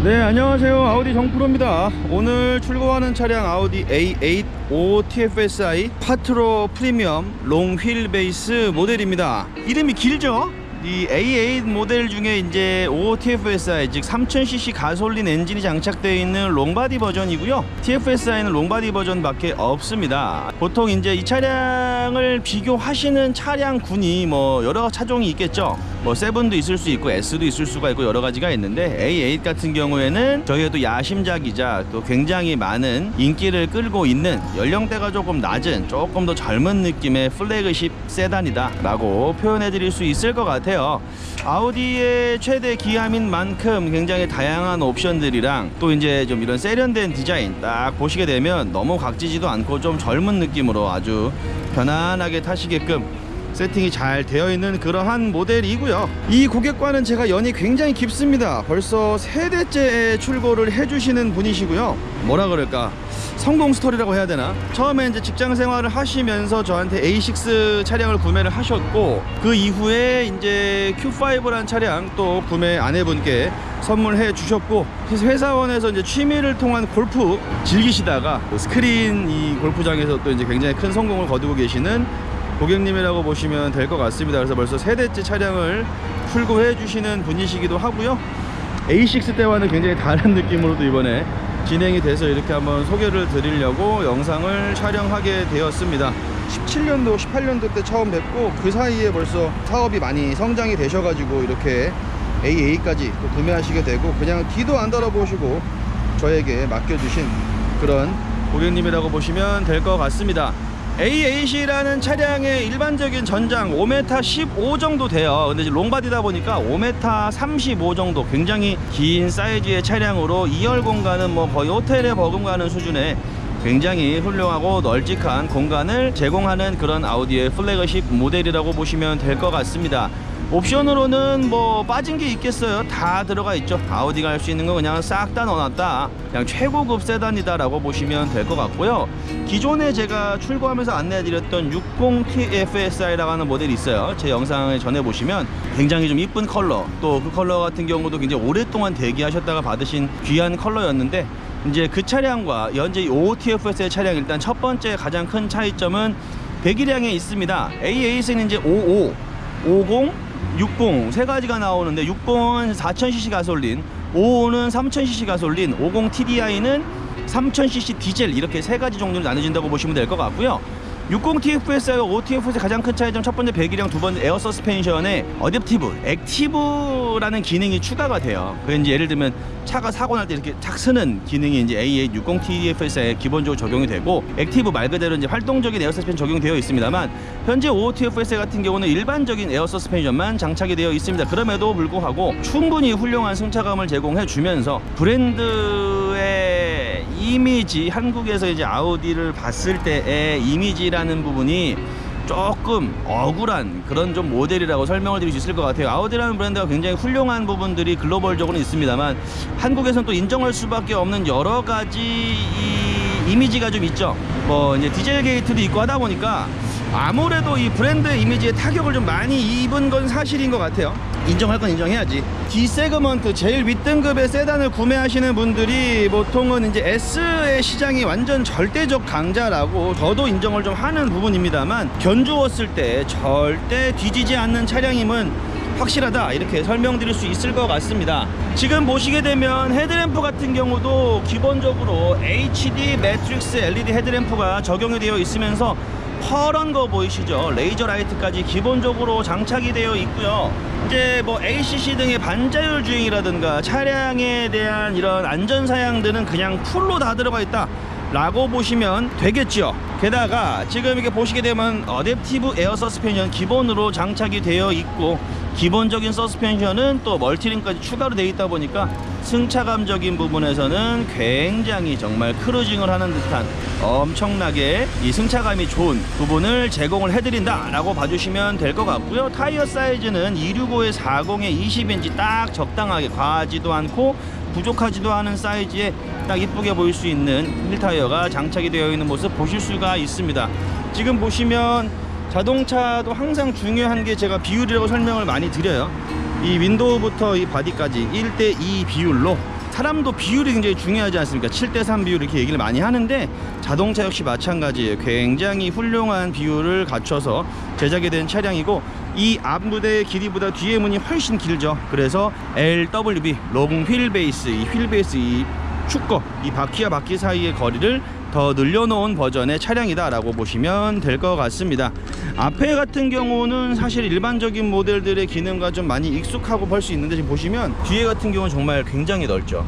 네, 안녕하세요. 아우디 정프로입니다. 오늘 출고하는 차량 아우디 A8 5TFSI 파트로 프리미엄 롱 휠 베이스 모델입니다. 이름이 길죠? 이 A8 모델 중에 이제 5TFSI 즉 3000cc 가솔린 엔진이 장착되어 있는 롱바디 버전이고요. TFSI는 롱바디 버전밖에 없습니다. 보통 이제 이 차량을 비교하시는 차량군이 뭐 여러 차종이 있겠죠. 뭐 세븐도 있을 수 있고 S도 있을 수가 있고 여러 가지가 있는데 A8 같은 경우에는 저희가 또 야심작이자 또 굉장히 많은 인기를 끌고 있는 연령대가 조금 낮은 조금 더 젊은 느낌의 플래그십 세단이다 라고 표현해 드릴 수 있을 것 같아요. 아우디의 최대 기함인 만큼 굉장히 다양한 옵션들이랑 또 이제 좀 이런 세련된 디자인 딱 보시게 되면 너무 각지지도 않고 좀 젊은 느낌으로 아주 편안하게 타시게끔 세팅이 잘 되어 있는 그러한 모델이고요. 이 고객과는 제가 연이 굉장히 깊습니다. 벌써 세대째 출고를 해주시는 분이시고요. 뭐라 그럴까, 성공 스토리라고 해야 되나? 처음에 이제 직장 생활을 하시면서 저한테 A6 차량을 구매를 하셨고, 그 이후에 이제 Q5라는 차량 또 구매 아내분께 선물해 주셨고, 그래서 회사원에서 이제 취미를 통한 골프 즐기시다가 스크린 이 골프장에서 또 이제 굉장히 큰 성공을 거두고 계시는 고객님이라고 보시면 될 것 같습니다. 그래서 벌써 세대째 차량을 출고해 주시는 분이시기도 하고요. A6 때와는 굉장히 다른 느낌으로도 이번에 진행이 돼서 이렇게 한번 소개를 드리려고 영상을 촬영하게 되었습니다. 17년도 18년도 때 처음 뵙고 그 사이에 벌써 사업이 많이 성장이 되셔가지고 이렇게 A8까지 또 구매하시게 되고 그냥 뒤도 안 돌아보시고 저에게 맡겨주신 그런 고객님이라고 보시면 될 것 같습니다. A8이라는 차량의 일반적인 전장 5m 15 정도 돼요. 근데 이제 롱바디다 보니까 5m 35 정도 굉장히 긴 사이즈의 차량으로 2열 공간은 뭐 거의 호텔에 버금가는 수준의 굉장히 훌륭하고 널찍한 공간을 제공하는 그런 아우디의 플래그십 모델이라고 보시면 될 것 같습니다. 옵션으로는 뭐 빠진 게 있겠어요. 다 들어가 있죠. 아우디가 할 수 있는 거 그냥 싹 다 넣어놨다. 그냥 최고급 세단이다 라고 보시면 될 것 같고요. 기존에 제가 출고하면서 안내해드렸던 60TFSI라고 하는 모델이 있어요. 제 영상을 전해보시면 굉장히 좀 이쁜 컬러, 또 그 컬러 같은 경우도 굉장히 오랫동안 대기하셨다가 받으신 귀한 컬러였는데, 이제 그 차량과 현재 이 5TFSI 차량 일단 첫 번째 가장 큰 차이점은 배기량에 있습니다. A8은 이제 55, 50, 60 세 가지가 나오는데 60은 4000cc 가솔린, 55는 3000cc 가솔린, 50 TDI는 3000cc 디젤, 이렇게 세 가지 종류로 나눠진다고 보시면 될 것 같고요. 60TFSI와 5TFSI 가장 큰 차이점, 첫 번째 배기량, 두 번째 에어 서스펜션에 어댑티브, 액티브라는 기능이 추가가 돼요. 그게 이제 예를 들면 차가 사고 날 때 이렇게 착 쓰는 기능이 이제 A8 60TFSI에 기본적으로 적용이 되고, 액티브 말 그대로 이제 활동적인 에어 서스펜션 적용되어 있습니다만, 현재 5TFSI 같은 경우는 일반적인 에어 서스펜션만 장착이 되어 있습니다. 그럼에도 불구하고 충분히 훌륭한 승차감을 제공해 주면서 브랜드의 이미지, 한국에서 이제 아우디를 봤을 때의 이미지라는 부분이 조금 억울한 그런 좀 모델이라고 설명을 드릴 수 있을 것 같아요. 아우디라는 브랜드가 굉장히 훌륭한 부분들이 글로벌적으로 있습니다만, 한국에서는 또 인정할 수밖에 없는 여러 가지 이미지가 좀 있죠. 뭐 이제 디젤 게이트도 있고 하다 보니까 아무래도 이 브랜드 이미지에 타격을 좀 많이 입은 건 사실인 것 같아요. 인정할 건 인정해야지. D 세그먼트 제일 윗등급의 세단을 구매하시는 분들이 보통은 이제 S의 시장이 완전 절대적 강자라고 저도 인정을 좀 하는 부분입니다만, 견주었을 때 절대 뒤지지 않는 차량임은 확실하다, 이렇게 설명드릴 수 있을 것 같습니다. 지금 보시게 되면 헤드램프 같은 경우도 기본적으로 HD 매트릭스 LED 헤드램프가 적용이 되어 있으면서 퍼런 거 보이시죠? 레이저 라이트까지 기본적으로 장착이 되어 있고요. 이제 뭐 ACC 등의 반자율 주행이라든가 차량에 대한 이런 안전 사양들은 그냥 풀로 다 들어가 있다 라고 보시면 되겠죠. 게다가 지금 이렇게 보시게 되면 어댑티브 에어 서스펜션 기본으로 장착이 되어 있고, 기본적인 서스펜션은 또 멀티링까지 추가로 되어 있다 보니까 승차감적인 부분에서는 굉장히 정말 크루징을 하는 듯한 엄청나게 이 승차감이 좋은 부분을 제공을 해드린다 라고 봐주시면 될 것 같고요. 타이어 사이즈는 265에 40에 20인치 딱 적당하게, 과하지도 않고 부족하지도 않은 사이즈에 딱 이쁘게 보일 수 있는 휠 타이어가 장착이 되어 있는 모습 보실 수가 있습니다. 지금 보시면 자동차도 항상 중요한 게 제가 비율이라고 설명을 많이 드려요. 이 윈도우부터 이 바디까지 1:2 비율로, 사람도 비율이 굉장히 중요하지 않습니까? 7:3 비율 이렇게 얘기를 많이 하는데 자동차 역시 마찬가지예요. 굉장히 훌륭한 비율을 갖춰서 제작이 된 차량이고, 이 앞무대의 길이보다 뒤에 문이 훨씬 길죠. 그래서 LWB 롱 휠 베이스, 이 휠 베이스 이 축거, 이 바퀴와 바퀴 사이의 거리를 더 늘려놓은 버전의 차량이다 라고 보시면 될 것 같습니다. 앞에 같은 경우는 사실 일반적인 모델들의 기능과 좀 많이 익숙하고 볼 수 있는데, 지금 보시면 뒤에 같은 경우는 정말 굉장히 넓죠.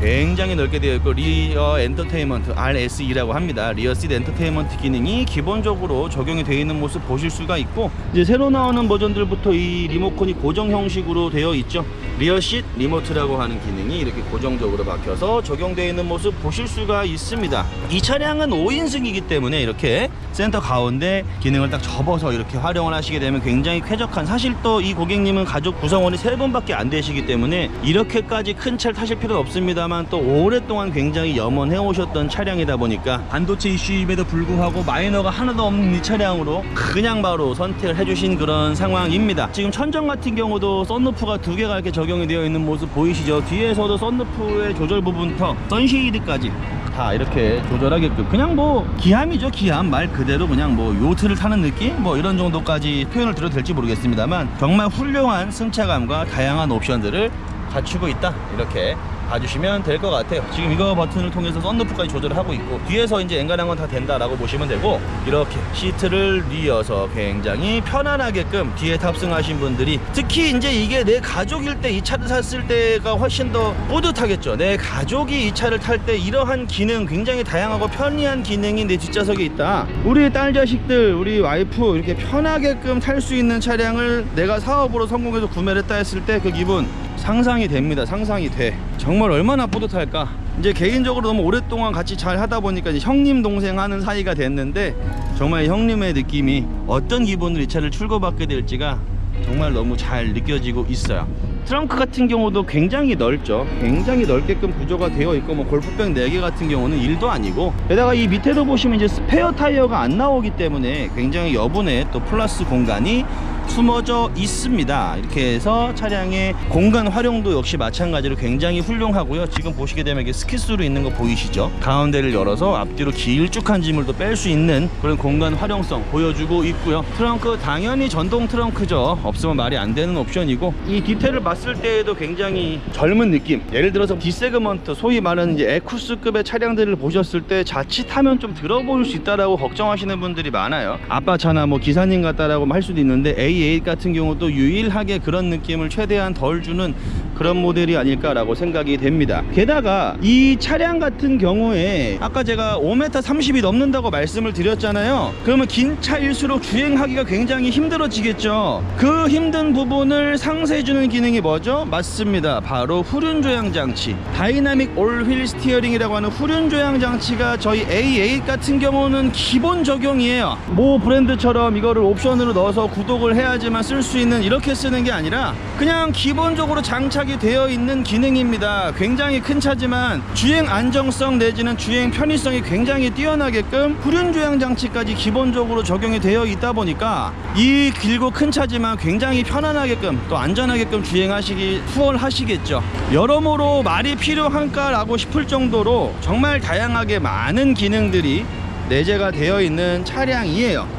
굉장히 넓게 되어 있고, 리어 엔터테인먼트 RSE라고 합니다. 리어 시트 엔터테인먼트 기능이 기본적으로 적용이 되어 있는 모습 보실 수가 있고, 이제 새로 나오는 버전들부터 이 리모컨이 고정 형식으로 되어 있죠. 리어 시트 리모트라고 하는 기능이 이렇게 고정적으로 박혀서 적용되어 있는 모습 보실 수가 있습니다. 이 차량은 5인승이기 때문에 이렇게 센터 가운데 기능을 딱 접어서 이렇게 활용을 하시게 되면 굉장히 쾌적한, 사실 또 이 고객님은 가족 구성원이 3분밖에 안 되시기 때문에 이렇게까지 큰 차를 타실 필요는 없습니다. 또 오랫동안 굉장히 염원해 오셨던 차량이다 보니까 반도체 이슈임에도 불구하고 마이너가 하나도 없는 이 차량으로 그냥 바로 선택을 해주신 그런 상황입니다. 지금 천정 같은 경우도 썬루프가 2개가 이렇게 적용이 되어 있는 모습 보이시죠? 뒤에서도 썬루프의 조절 부분부터 선쉐이드까지 다 이렇게 조절하게끔, 그냥 뭐 기함이죠. 기함 말 그대로 그냥 뭐 요트를 타는 느낌, 뭐 이런 정도까지 표현을 드려도 될지 모르겠습니다만 정말 훌륭한 승차감과 다양한 옵션들을 갖추고 있다, 이렇게 봐주시면 될 것 같아요. 지금 이거 버튼을 통해서 썬루프까지 조절을 하고 있고, 뒤에서 이제 엔간한 건 다 된다라고 보시면 되고, 이렇게 시트를 뉘어서 굉장히 편안하게끔 뒤에 탑승하신 분들이, 특히 이제 이게 내 가족일 때 이 차를 샀을 때가 훨씬 더 뿌듯하겠죠. 내 가족이 이 차를 탈 때 이러한 기능, 굉장히 다양하고 편리한 기능이 내 뒷좌석에 있다. 우리 딸 자식들, 우리 와이프 이렇게 편하게끔 탈 수 있는 차량을 내가 사업으로 성공해서 구매를 했다 했을 때 그 기분 상상이 됩니다. 상상이 돼. 정말 얼마나 뿌듯할까. 이제 개인적으로 너무 오랫동안 같이 잘 하다 보니까 이제 형님 동생 하는 사이가 됐는데, 정말 형님의 느낌이 어떤 기분으로 이 차를 출고받게 될지가 정말 너무 잘 느껴지고 있어요. 트렁크 같은 경우도 굉장히 넓죠. 굉장히 넓게끔 구조가 되어 있고, 뭐 골프백 4개 같은 경우는 1도 아니고, 게다가 이 밑에도 보시면 이제 스페어 타이어가 안 나오기 때문에 굉장히 여분의 또 플러스 공간이 숨어져 있습니다. 이렇게 해서 차량의 공간 활용도 역시 마찬가지로 굉장히 훌륭하고요. 지금 보시게 되면 이게 스키스로 있는 거 보이시죠? 가운데를 열어서 앞뒤로 길쭉한 짐을 또 뺄 수 있는 그런 공간 활용성 보여주고 있고요. 트렁크 당연히 전동 트렁크죠. 없으면 말이 안 되는 옵션이고, 이 디테일을 봤을 때에도 굉장히 젊은 느낌. 예를 들어서 D세그먼트, 소위 말하는 이제 에쿠스급의 차량들을 보셨을 때 자칫하면 좀 들어 보일 수 있다라고 걱정하시는 분들이 많아요. 아빠 차나 뭐 기사님 같다라고 할 수도 있는데, A8 같은 경우도 유일하게 그런 느낌을 최대한 덜 주는 그런 모델이 아닐까라고 생각이 됩니다. 게다가 이 차량 같은 경우에 아까 제가 5m30이 넘는다고 말씀을 드렸잖아요. 그러면 긴 차일수록 주행하기가 굉장히 힘들어지겠죠. 그 힘든 부분을 상쇄해주는 기능이 뭐죠? 맞습니다. 바로 후륜 조향 장치, 다이나믹 올휠 스티어링이라고 하는 후륜 조향 장치가 저희 A8 같은 경우는 기본 적용이에요. 모 브랜드처럼 이거를 옵션으로 넣어서 구독을 해야지만 쓸 수 있는, 이렇게 쓰는 게 아니라 그냥 기본적으로 장착이 되어 있는 기능입니다. 굉장히 큰 차지만 주행 안정성 내지는 주행 편의성이 굉장히 뛰어나게끔 후륜 조향 장치까지 기본적으로 적용이 되어 있다 보니까 이 길고 큰 차지만 굉장히 편안하게끔 또 안전하게끔 주행하시기 수월하시겠죠. 여러모로 말이 필요한가라고 싶을 정도로 정말 다양하게 많은 기능들이 내재가 되어 있는 차량이에요.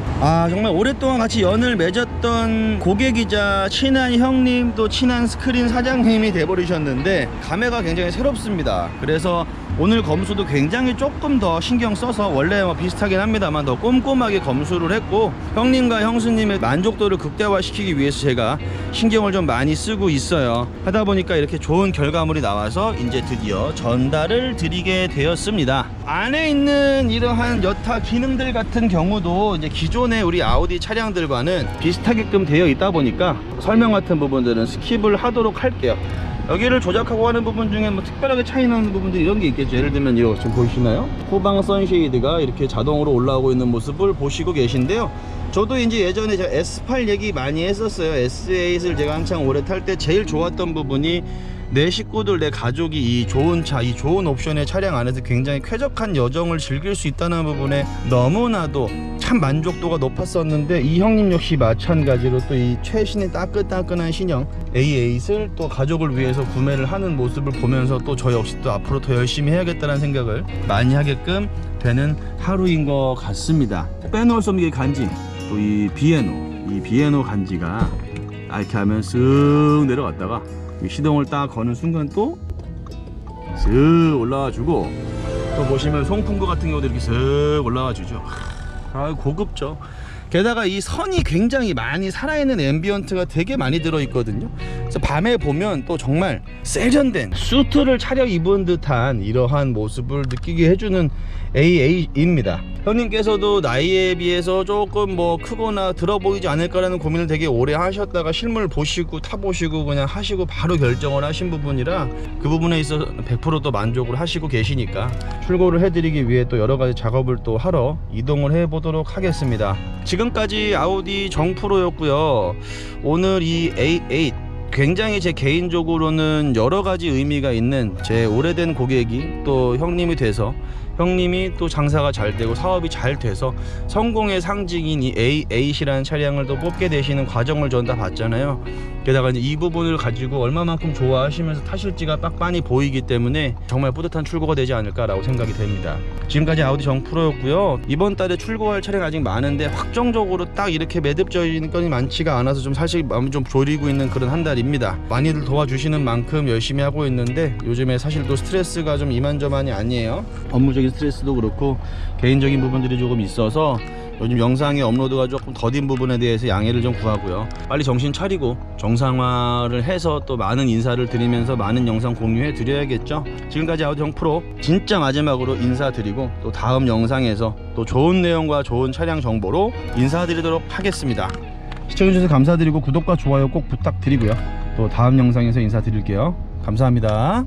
정말 오랫동안 같이 연을 맺었던 고객이자 친한 형님, 또 친한 스크린 사장님이 돼버리셨는데 감회가 굉장히 새롭습니다. 그래서 오늘 검수도 굉장히 조금 더 신경 써서 원래 뭐 비슷하긴 합니다만 더 꼼꼼하게 검수를 했고, 형님과 형수님의 만족도를 극대화시키기 위해서 제가 신경을 좀 많이 쓰고 있어요. 하다 보니까 이렇게 좋은 결과물이 나와서 이제 드디어 전달을 드리게 되었습니다. 안에 있는 이러한 여타 기능들 같은 경우도 이제 기존의 우리 아우디 차량들과는 비슷하게끔 되어 있다 보니까 설명 같은 부분들은 스킵을 하도록 할게요. 여기를 조작하고 하는 부분 중에 뭐 특별하게 차이 나는 부분들이 이런 게 있겠죠. 예를 들면 이거 지금 보이시나요? 후방 선쉐이드가 이렇게 자동으로 올라오고 있는 모습을 보시고 계신데요. 저도 이제 예전에 제가 S8 얘기 많이 했었어요. S8을 제가 한창 오래 탈 때 제일 좋았던 부분이 내 식구들, 내 가족이 이 좋은 차, 이 좋은 옵션의 차량 안에서 굉장히 쾌적한 여정을 즐길 수 있다는 부분에 너무나도 참 만족도가 높았었는데, 이 형님 역시 마찬가지로 또 이 최신의 따끈따끈한 신형 A8을 또 가족을 위해서 구매를 하는 모습을 보면서 또 저 역시 또 앞으로 더 열심히 해야겠다는 생각을 많이 하게끔 되는 하루인 것 같습니다. 빼놓을 수 없는 게 간지, 또 이 비에노 간지가 이렇게 하면 쓱 내려갔다가 시동을 딱 거는 순간 또 쓱 올라와 주고, 또 보시면 송풍구 같은 경우도 이렇게 쓱 올라와 주죠. 고급죠. 게다가 이 선이 굉장히 많이 살아있는 앰비언트가 되게 많이 들어있거든요. 그래서 밤에 보면 또 정말 세련된 수트를 차려입은 듯한 이러한 모습을 느끼게 해주는 A8입니다. 형님께서도 나이에 비해서 조금 뭐 크거나 들어 보이지 않을까라는 고민을 되게 오래 하셨다가 실물 보시고 타보시고 그냥 하시고 바로 결정을 하신 부분이라 그 부분에 있어서 100% 만족을 하시고 계시니까 출고를 해드리기 위해 또 여러가지 작업을 또 하러 이동을 해보도록 하겠습니다. 지금까지 아우디 정프로였고요. 오늘 이 A8 굉장히 제 개인적으로는 여러가지 의미가 있는 제 오래된 고객이 또 형님이 돼서, 형님이 또 장사가 잘 되고 사업이 잘 돼서 성공의 상징인 이 A8이라는 차량을 또 뽑게 되시는 과정을 전 다 봤잖아요. 게다가 이제 이 부분을 가지고 얼마만큼 좋아하시면서 타실지가 빡빤히 보이기 때문에 정말 뿌듯한 출고가 되지 않을까라고 생각이 됩니다. 지금까지 아우디 정프로였고요. 이번 달에 출고할 차량 아직 많은데 확정적으로 딱 이렇게 매듭져있는 건이 많지가 않아서 좀 사실 마음이 좀 졸이고 있는 그런 한 달입니다. 많이들 도와주시는 만큼 열심히 하고 있는데 요즘에 사실 또 스트레스가 좀 이만저만이 아니에요. 업무적인 스트레스도 그렇고 개인적인 부분들이 조금 있어서 요즘 영상의 업로드가 조금 더딘 부분에 대해서 양해를 좀 구하고요. 빨리 정신 차리고 정상화를 해서 또 많은 인사를 드리면서 많은 영상 공유해 드려야겠죠. 지금까지 아우디 정프로 진짜 마지막으로 인사드리고 또 다음 영상에서 또 좋은 내용과 좋은 차량 정보로 인사드리도록 하겠습니다. 시청해주셔서 감사드리고 구독과 좋아요 꼭 부탁드리고요. 또 다음 영상에서 인사드릴게요. 감사합니다.